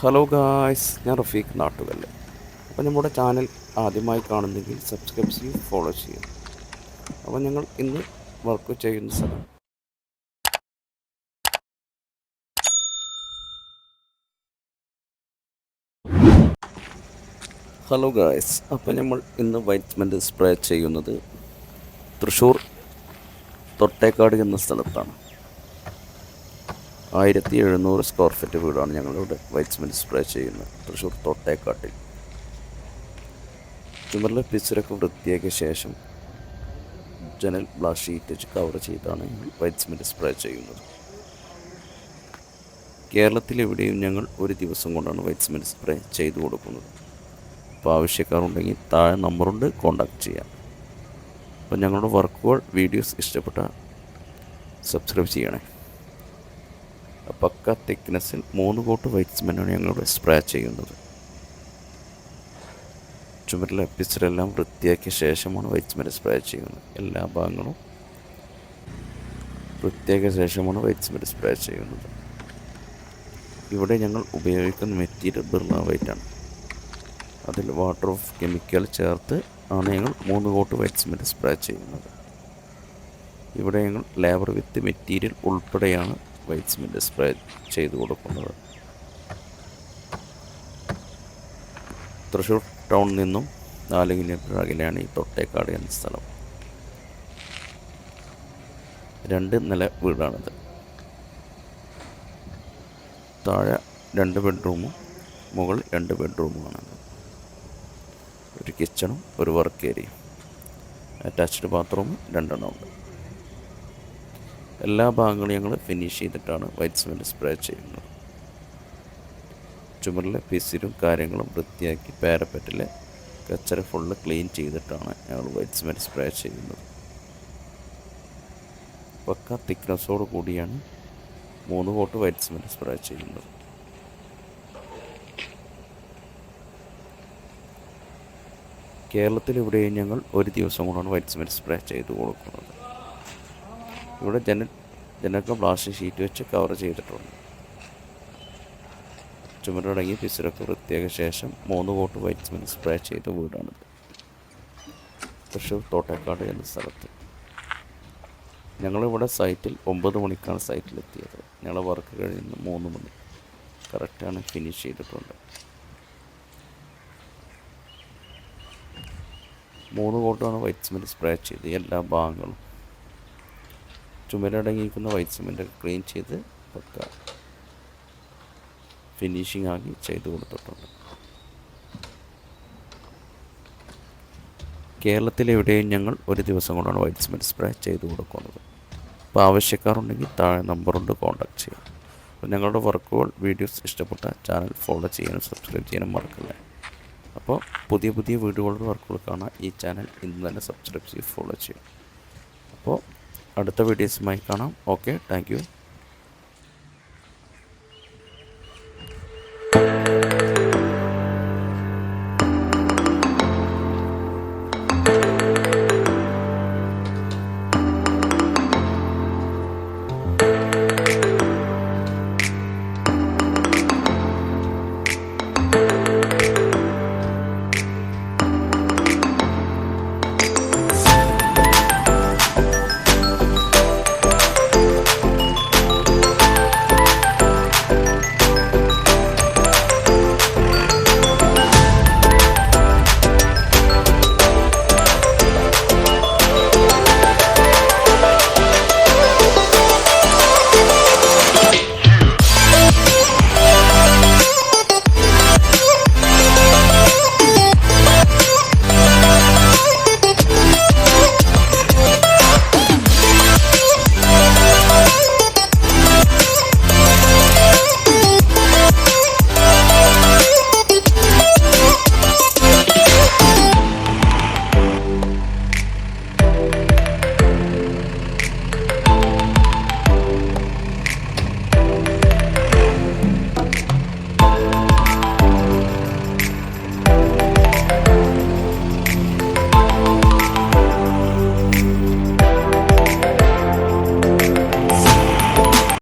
Hello guys, ഞാൻ റഫീഖ് നാട്ടുകല്ല്. അപ്പോൾ നമ്മുടെ ചാനൽ ആദ്യമായി കാണുന്നെങ്കിൽ സബ്സ്ക്രൈബ് ചെയ്യും, ഫോളോ ചെയ്യും. അപ്പോൾ ഞങ്ങൾ ഇന്ന് വർക്ക് ചെയ്യുന്ന സ്ഥലം ഹലോ ഗായ്സ്, അപ്പോൾ നമ്മൾ ഇന്ന് വൈറ്റ് സിമൻറ്റ് സ്പ്രേ ചെയ്യുന്നത് തൃശ്ശൂർ തൊട്ടേക്കാട് എന്ന സ്ഥലത്താണ്. 1700 സ്ക്വയർ ഫീറ്റ് വീടാണ് ഞങ്ങളിവിടെ വൈറ്റ് സിമൻറ്റ് സ്പ്രേ ചെയ്യുന്നത്, തൃശ്ശൂർ തൊട്ടേക്കാട്ടിൽ. ചുമരിലെ പിച്ചറൊക്കെ വൃത്തിയാക്കിയ ശേഷം ജനൽ ബ്ലാക്ക് ഷീറ്റ് വെച്ച് കവർ ചെയ്താണ് വൈറ്റ് സിമൻറ്റ് സ്പ്രേ ചെയ്യുന്നത്. കേരളത്തിലെവിടെയും ഞങ്ങൾ ഒരു ദിവസം കൊണ്ടാണ് വൈറ്റ് സിമൻറ്റ് സ്പ്രേ ചെയ്തു കൊടുക്കുന്നത്. അപ്പോൾ ആവശ്യക്കാരുണ്ടെങ്കിൽ താഴെ നമ്പറുണ്ട്, കോൺടാക്റ്റ് ചെയ്യാം. അപ്പോൾ ഞങ്ങളുടെ വർക്കുകൾ വീഡിയോസ് ഇഷ്ടപ്പെട്ടാൽ സബ്സ്ക്രൈബ് ചെയ്യണേ. പക്ക തിക്നെസ്സിൽ 3 കോട്ട് വൈറ്റ് സിമൻറ്റാണ് ഞങ്ങളിവിടെ സ്പ്രേ ചെയ്യുന്നത്. ചുമരിലെ പിച്ചറെല്ലാം വൃത്തിയാക്കിയ ശേഷമാണ് വൈറ്റ് സിമൻറ്റ് സ്പ്രേ ചെയ്യുന്നത്. എല്ലാ ഭാഗങ്ങളും വൃത്തിയാക്കിയ ശേഷമാണ് വൈറ്റ് സിമൻറ്റ് സ്പ്രേ ചെയ്യുന്നത്. ഇവിടെ ഞങ്ങൾ ഉപയോഗിക്കുന്ന മെറ്റീരിയൽ ബിർള വൈറ്റാണ്. അതിൽ വാട്ടർ ഓഫ് കെമിക്കൽ ചേർത്ത് ആണ് ഞങ്ങൾ 3 കോട്ട് വൈറ്റ് സിമൻറ്റ് സ്പ്രേ ചെയ്യുന്നത്. ഇവിടെ ഞങ്ങൾ ലേബർ വിത്ത് മെറ്റീരിയൽ ഉൾപ്പെടെയാണ് വൈറ്റ് സിമൻറ്റ് സ്പ്രേ ചെയ്തു കൊടുക്കുന്നത്. തൃശ്ശൂർ ടൗണിൽ നിന്നും 4 കിലോമീറ്റർ അകലെയാണ് ഈ തൊട്ടേക്കാട് എന്ന സ്ഥലം. 2 നില വീടാണിത്. താഴെ 2 ബെഡ്റൂമും മുകളിൽ 2 ബെഡ്റൂമുമാണത്. ഒരു കിച്ചണും ഒരു വർക്ക് ഏരിയയും, അറ്റാച്ച്ഡ് ബാത്റൂം 2 ഉണ്ട്. എല്ലാ ഭാഗങ്ങളും ഞങ്ങൾ ഫിനിഷ് ചെയ്തിട്ടാണ് വൈറ്റ് സിമൻറ്റ് സ്പ്രേ ചെയ്യുന്നത്. ചുമരിലെ പിസിലും കാര്യങ്ങളും വൃത്തിയാക്കി പാരപ്പറ്റിലെ കച്ചറ ഫുള്ള് ക്ലീൻ ചെയ്തിട്ടാണ് ഞങ്ങൾ വൈറ്റ് സിമൻറ്റ് സ്പ്രേ ചെയ്യുന്നത്. പക്ക തിക്നെസ്സോട് കൂടിയാണ് 3 കോട്ട് വൈറ്റ് സിമൻറ്റ് സ്പ്രേ ചെയ്യുന്നത്. കേരളത്തിലിവിടെയും ഞങ്ങൾ ഒരു ദിവസം കൊണ്ടാണ് വൈറ്റ് സിമൻറ്റ് സ്പ്രേ ചെയ്ത് കൊടുക്കുന്നത്. ഇവിടെ ജനലൊക്കെ പ്ലാസ്റ്റിക് ഷീറ്റ് വെച്ച് കവർ ചെയ്തിട്ടുണ്ട്. ചുമരടങ്ങി പിസിലൊക്കെ വൃത്തിയാക്കിയ ശേഷം 3 കോട്ട് വൈറ്റ് സിമൻറ്റ് സ്പ്രേ ചെയ്ത വീടാണിത്, തൃശ്ശൂർ തോട്ടേക്കാട് എന്ന സ്ഥലത്ത്. ഞങ്ങളിവിടെ സൈറ്റിൽ 9 മണിക്കാണ് സൈറ്റിലെത്തിയത്. ഞങ്ങളെ വർക്ക് കഴിയുന്ന 3 മണി കറക്റ്റാണ് ഫിനിഷ് ചെയ്തിട്ടുണ്ട്. 3 കോട്ടാണ് വൈറ്റ് സിമൻറ്റ് സ്പ്രേ ചെയ്ത് എല്ലാ ഭാഗങ്ങളും. ചുമരടങ്ങിയിരിക്കുന്ന വൈറ്റ് സിമൻറ്റൊക്കെ ക്ലീൻ ചെയ്ത് പക്ക ഫിനിഷിംഗ് ആക്കി ചെയ്ത് കൊടുത്തിട്ടുണ്ട്. കേരളത്തിലെവിടെയും ഞങ്ങൾ ഒരു ദിവസം കൊണ്ടാണ് വൈറ്റ് സിമൻറ്റ് സ്പ്രേ ചെയ്ത് കൊടുക്കുന്നത്. അപ്പോൾ ആവശ്യക്കാരുണ്ടെങ്കിൽ താഴെ നമ്പറുണ്ട്, കോൺടാക്റ്റ് ചെയ്യാം. അപ്പോൾ ഞങ്ങളുടെ വർക്കുകൾ വീഡിയോസ് ഇഷ്ടപ്പെട്ട ചാനൽ ഫോളോ ചെയ്യാനും സബ്സ്ക്രൈബ് ചെയ്യാനും മറക്കില്ല. അപ്പോൾ പുതിയ വീഡിയോകളുടെ വർക്കുകൾ കാണാൻ ഈ ചാനൽ ഇന്ന് തന്നെ സബ്സ്ക്രൈബ് ചെയ്ത് ഫോളോ ചെയ്യും. അപ്പോൾ അടുത്ത വീഡിയോസുമായി കാണാം. Okay, thank you.